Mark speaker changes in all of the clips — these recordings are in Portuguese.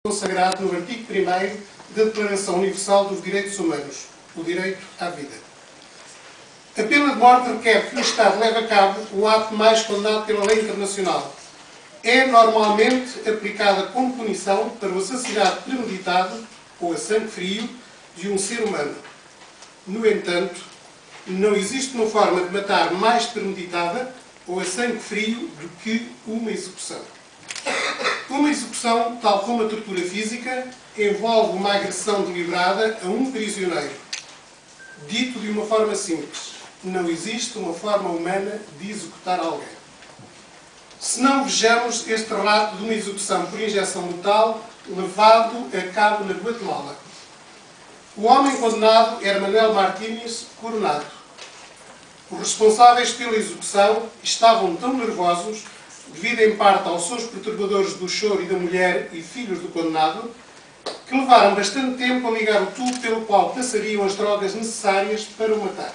Speaker 1: consagrado no artigo 1º da Declaração Universal dos Direitos Humanos, o direito à vida. A pena de morte requer que o Estado leve a cabo o ato mais condenado pela lei internacional. É normalmente aplicada como punição para o assassinato premeditado ou a sangue frio de um ser humano. No entanto, não existe uma forma de matar mais premeditada ou a sangue frio do que uma execução. Uma execução, tal como a tortura física, envolve uma agressão deliberada a um prisioneiro. Dito de uma forma simples, não existe uma forma humana de executar alguém. Se não vejamos este relato de uma execução por injeção letal levado a cabo na Guatemala. O homem condenado era Manuel Martínez Coronado. Os responsáveis pela execução estavam tão nervosos, devido em parte aos sons perturbadores do choro e da mulher e filhos do condenado, que levaram bastante tempo a ligar o tubo pelo qual passariam as drogas necessárias para o matar.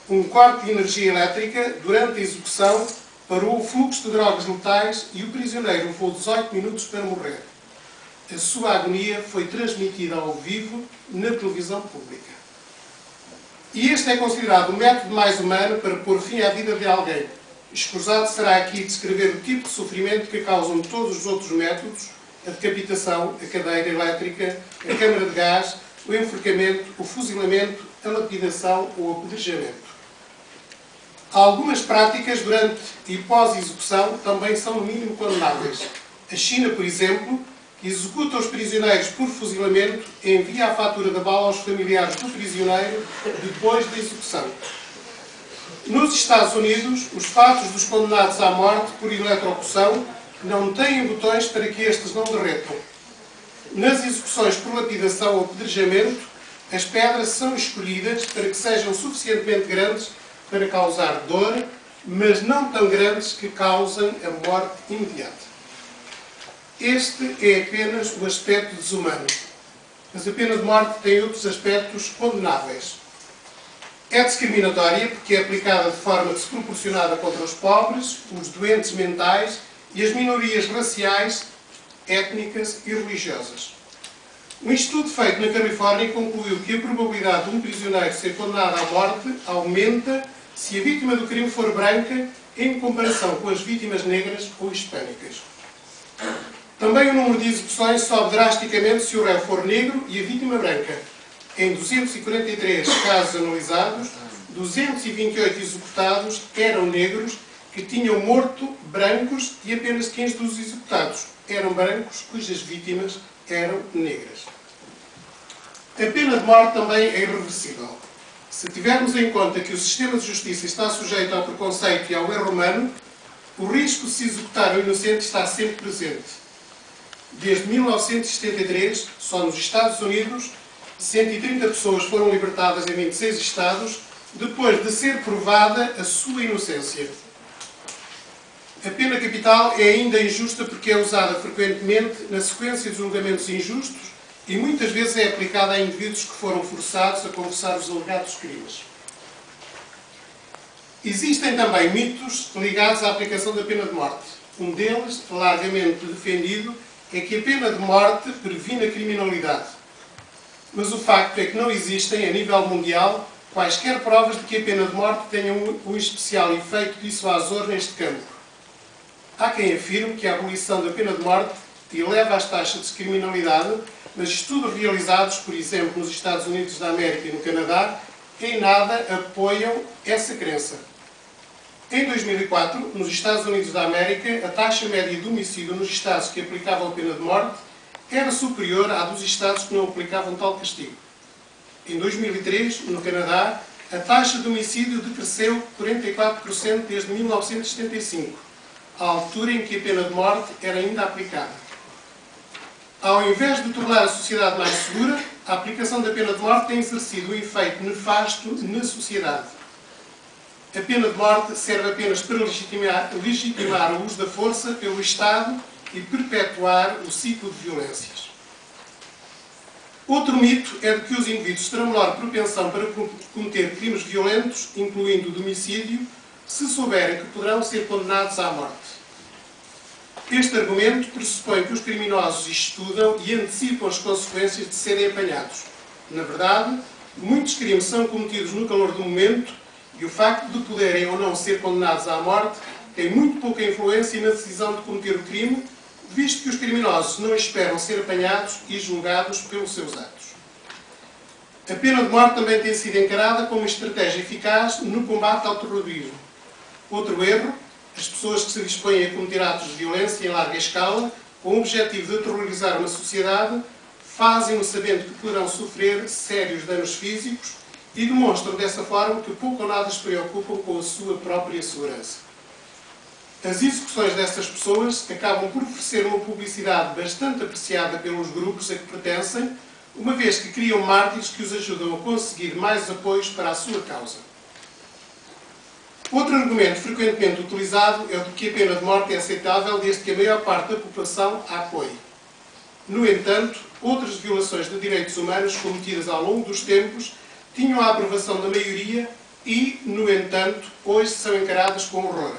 Speaker 1: Um corte de energia elétrica, durante a execução, parou o fluxo de drogas letais e o prisioneiro levou 18 minutos para morrer. A sua agonia foi transmitida ao vivo na televisão pública. E este é considerado o método mais humano para pôr fim à vida de alguém. Escusado será aqui descrever o tipo de sofrimento que causam todos os outros métodos: a decapitação, a cadeira elétrica, a câmara de gás, o enforcamento, o fuzilamento, a lapidação ou o apedrejamento. Algumas práticas durante e pós-execução também são no mínimo condenáveis. A China, por exemplo, que executa os prisioneiros por fuzilamento, envia a fatura da bala aos familiares do prisioneiro depois da execução. Nos Estados Unidos, os fatos dos condenados à morte por eletrocução não têm botões para que estes não derretam. Nas execuções por lapidação ou apedrejamento, as pedras são escolhidas para que sejam suficientemente grandes para causar dor, mas não tão grandes que causem a morte imediata. Este é apenas o aspecto desumano, mas a pena de morte tem outros aspectos condenáveis. É discriminatória porque é aplicada de forma desproporcionada contra os pobres, os doentes mentais e as minorias raciais, étnicas e religiosas. Um estudo feito na Califórnia concluiu que a probabilidade de um prisioneiro ser condenado à morte aumenta se a vítima do crime for branca em comparação com as vítimas negras ou hispânicas. Também o número de execuções sobe drasticamente se o réu for negro e a vítima branca. Em 243 casos analisados, 228 executados eram negros que tinham morto brancos e apenas 15 dos executados eram brancos cujas vítimas eram negras. A pena de morte também é irreversível. Se tivermos em conta que o sistema de justiça está sujeito ao preconceito e ao erro humano, o risco de se executar o inocente está sempre presente. Desde 1973, só nos Estados Unidos, 130 pessoas foram libertadas em 26 estados, depois de ser provada a sua inocência. A pena capital é ainda injusta porque é usada frequentemente na sequência de julgamentos injustos e muitas vezes é aplicada a indivíduos que foram forçados a confessar os alegados crimes. Existem também mitos ligados à aplicação da pena de morte. Um deles, largamente defendido, é que a pena de morte previne a criminalidade. Mas o facto é que não existem, a nível mundial, quaisquer provas de que a pena de morte tenha um especial efeito dissuasor neste campo. Há quem afirme que a abolição da pena de morte eleva as taxas de criminalidade, mas estudos realizados, por exemplo, nos Estados Unidos da América e no Canadá, em nada apoiam essa crença. Em 2004, nos Estados Unidos da América, a taxa média de homicídio nos estados que aplicavam a pena de morte era superior à dos estados que não aplicavam tal castigo. Em 2003, no Canadá, a taxa de homicídio decresceu 44% desde 1975, à altura em que a pena de morte era ainda aplicada. Ao invés de tornar a sociedade mais segura, a aplicação da pena de morte tem exercido um efeito nefasto na sociedade. A pena de morte serve apenas para legitimar o uso da força pelo Estado e perpetuar o ciclo de violências. Outro mito é de que os indivíduos terão menor propensão para cometer crimes violentos, incluindo o de homicídio, se souberem que poderão ser condenados à morte. Este argumento pressupõe que os criminosos estudam e antecipam as consequências de serem apanhados. Na verdade, muitos crimes são cometidos no calor do momento e o facto de poderem ou não ser condenados à morte tem muito pouca influência na decisão de cometer o crime, visto que os criminosos não esperam ser apanhados e julgados pelos seus atos. A pena de morte também tem sido encarada como uma estratégia eficaz no combate ao terrorismo. Outro erro: as pessoas que se dispõem a cometer atos de violência em larga escala, com o objetivo de aterrorizar uma sociedade, fazem-no sabendo que poderão sofrer sérios danos físicos e demonstram dessa forma que pouco ou nada se preocupam com a sua própria segurança. As execuções dessas pessoas acabam por oferecer uma publicidade bastante apreciada pelos grupos a que pertencem, uma vez que criam mártires que os ajudam a conseguir mais apoios para a sua causa. Outro argumento frequentemente utilizado é o de que a pena de morte é aceitável desde que a maior parte da população a apoie. No entanto, outras violações de direitos humanos cometidas ao longo dos tempos tinham a aprovação da maioria e, no entanto, hoje são encaradas com horror.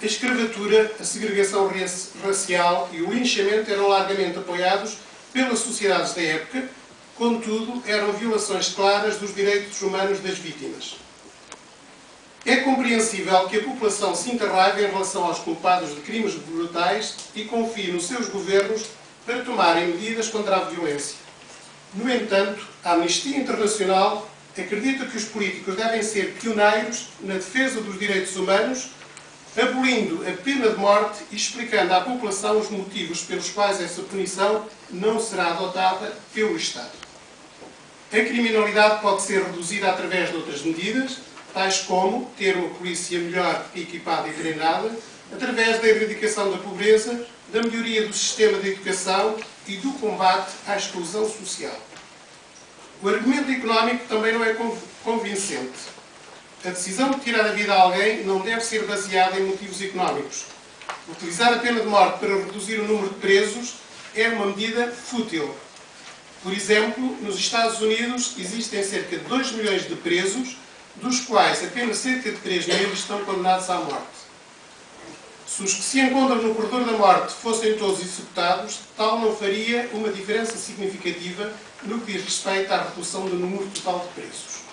Speaker 1: A escravatura, a segregação racial e o linchamento eram largamente apoiados pelas sociedades da época, contudo, eram violações claras dos direitos humanos das vítimas. É compreensível que a população sinta raiva em relação aos culpados de crimes brutais e confie nos seus governos para tomarem medidas contra a violência. No entanto, a Amnistia Internacional acredita que os políticos devem ser pioneiros na defesa dos direitos humanos, abolindo a pena de morte e explicando à população os motivos pelos quais essa punição não será adotada pelo Estado. A criminalidade pode ser reduzida através de outras medidas, tais como ter uma polícia melhor equipada e treinada, através da erradicação da pobreza, da melhoria do sistema de educação e do combate à exclusão social. O argumento económico também não é convincente. A decisão de tirar a vida a alguém não deve ser baseada em motivos económicos. Utilizar a pena de morte para reduzir o número de presos é uma medida fútil. Por exemplo, nos Estados Unidos existem cerca de 2 milhões de presos, dos quais apenas cerca de 3 mil estão condenados à morte. Se os que se encontram no corredor da morte fossem todos executados, tal não faria uma diferença significativa no que diz respeito à redução do número total de presos.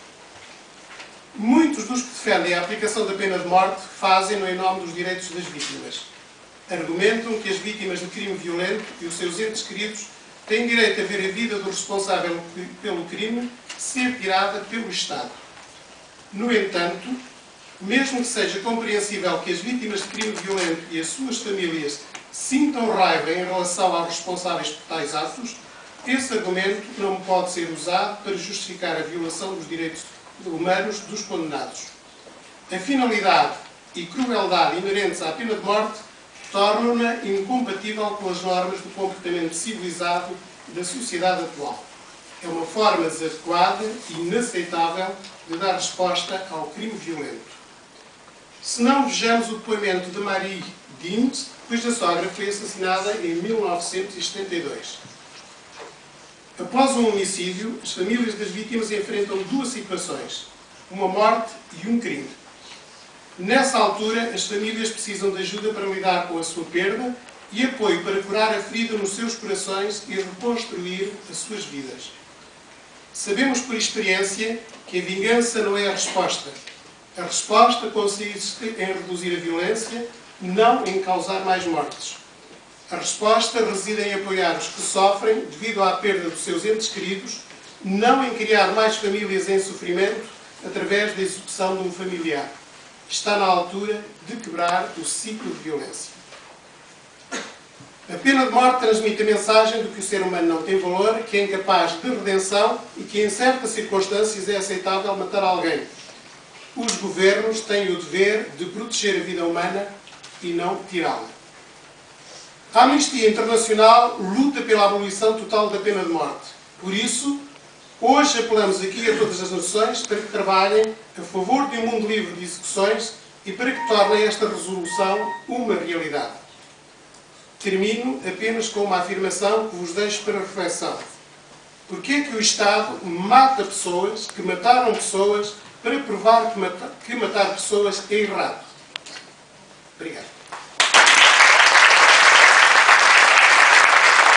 Speaker 1: Muitos dos que defendem a aplicação da pena de morte fazem-no em nome dos direitos das vítimas. Argumentam que as vítimas de crime violento e os seus entes queridos têm direito a ver a vida do responsável pelo crime ser tirada pelo Estado. No entanto, mesmo que seja compreensível que as vítimas de crime violento e as suas famílias sintam raiva em relação aos responsáveis por tais atos, esse argumento não pode ser usado para justificar a violação dos direitos humanos dos condenados. A finalidade e crueldade inerentes à pena de morte tornam-na incompatível com as normas do comportamento civilizado da sociedade atual. É uma forma desadequada e inaceitável de dar resposta ao crime violento. Se não, vejamos o depoimento de Marie Dines, cuja sogra foi assassinada em 1972. Após um homicídio, as famílias das vítimas enfrentam duas situações: uma morte e um crime. Nessa altura, as famílias precisam de ajuda para lidar com a sua perda e apoio para curar a ferida nos seus corações e reconstruir as suas vidas. Sabemos por experiência que a vingança não é a resposta. A resposta consiste em reduzir a violência, não em causar mais mortes. A resposta reside em apoiar os que sofrem devido à perda dos seus entes queridos, não em criar mais famílias em sofrimento através da execução de um familiar. Está na altura de quebrar o ciclo de violência. A pena de morte transmite a mensagem de que o ser humano não tem valor, que é incapaz de redenção e que em certas circunstâncias é aceitável matar alguém. Os governos têm o dever de proteger a vida humana e não tirá-la. A Amnistia Internacional luta pela abolição total da pena de morte. Por isso, hoje apelamos aqui a todas as nações para que trabalhem a favor de um mundo livre de execuções e para que tornem esta resolução uma realidade. Termino apenas com uma afirmação que vos deixo para reflexão. Porquê é que o Estado mata pessoas que mataram pessoas para provar que matar pessoas é errado? Obrigado.